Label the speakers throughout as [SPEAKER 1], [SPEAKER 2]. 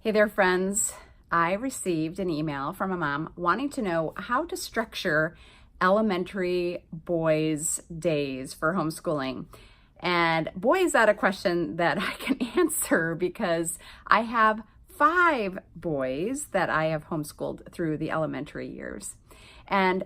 [SPEAKER 1] Hey there, friends. I received an email from a mom wanting to know how to structure elementary boys' days for homeschooling. And boy, is that a question that I can answer because I have 5 boys that I have homeschooled through the elementary years. And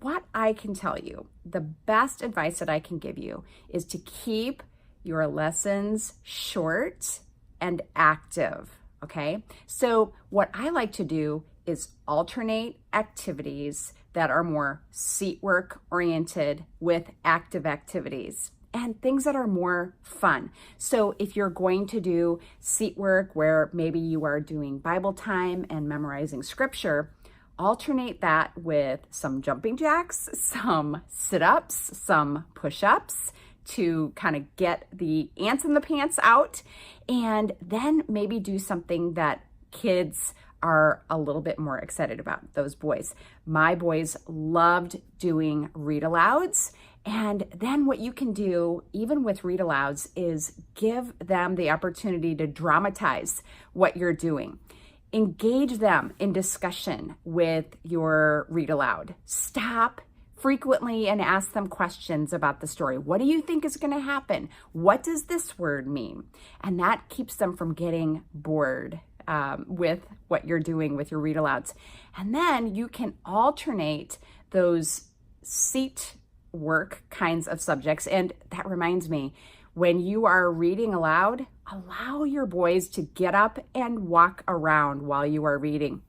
[SPEAKER 1] what I can tell you, the best advice that I can give you is to keep your lessons short and active. Okay, so what I like to do is alternate activities that are more seat work oriented with active activities and things that are more fun. So if you're going to do seat work where maybe you are doing Bible time and memorizing scripture, alternate that with some jumping jacks, some sit-ups, some push-ups, to kind of get the ants in the pants out, and then maybe do something that kids are a little bit more excited about, those boys. My boys loved doing read alouds, and then what you can do, even with read alouds, is give them the opportunity to dramatize what you're doing. Engage them in discussion with your read aloud. Stop frequently and ask them questions about the story. What do you think is going to happen? What does this word mean? And that keeps them from getting bored with what you're doing with your read alouds. And then you can alternate those seat work kinds of subjects. And that reminds me, when you are reading aloud, allow your boys to get up and walk around while you are reading.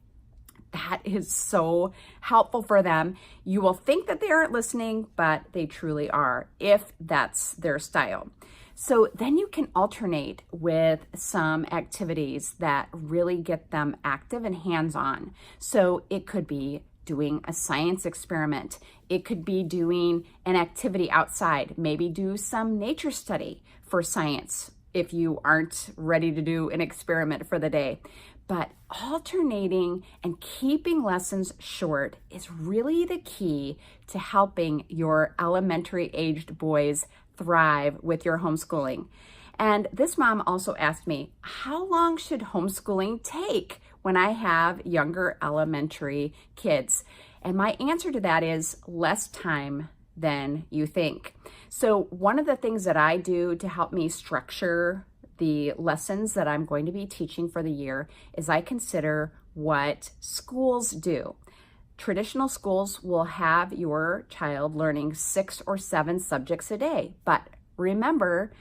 [SPEAKER 1] That is so helpful for them. You will think that they aren't listening, but they truly are, if that's their style. So then you can alternate with some activities that really get them active and hands-on. So it could be doing a science experiment. It could be doing an activity outside. Maybe do some nature study for science if you aren't ready to do an experiment for the day. But alternating and keeping lessons short is really the key to helping your elementary aged boys thrive with your homeschooling. And this mom also asked me, how long should homeschooling take when I have younger elementary kids? And my answer to that is less time than you think. So one of the things that I do to help me structure the lessons that I'm going to be teaching for the year is I consider what schools do. Traditional schools will have your child learning 6 or 7 subjects a day, but remember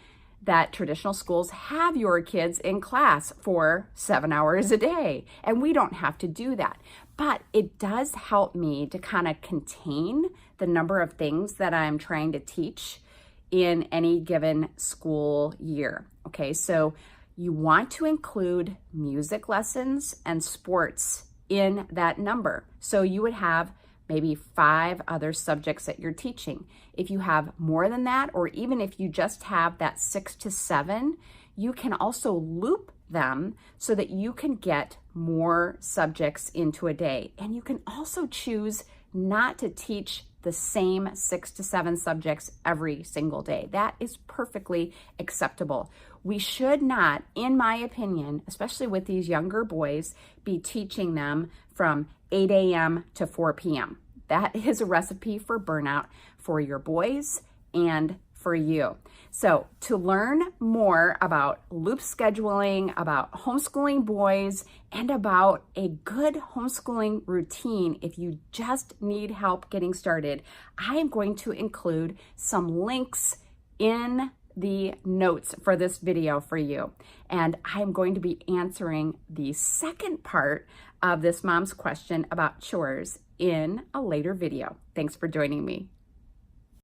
[SPEAKER 1] that traditional schools have your kids in class for 7 hours a day, and we don't have to do that. But it does help me to kind of contain the number of things that I'm trying to teach in any given school year. Okay, so you want to include music lessons and sports in that number. So you would have maybe 5 other subjects that you're teaching. If you have more than that, or even if you just have that 6 to 7, you can also loop them so that you can get more subjects into a day. And you can also choose not to teach the same 6 to 7 subjects every single day. That is perfectly acceptable. We should not, in my opinion, especially with these younger boys, be teaching them from 8 a.m. to 4 p.m. That is a recipe for burnout for your boys and for you. So to learn more about loop scheduling, about homeschooling boys, and about a good homeschooling routine, if you just need help getting started, I am going to include some links in the notes for this video for you. And I'm going to be answering the second part of this mom's question about chores in a later video. Thanks for joining me.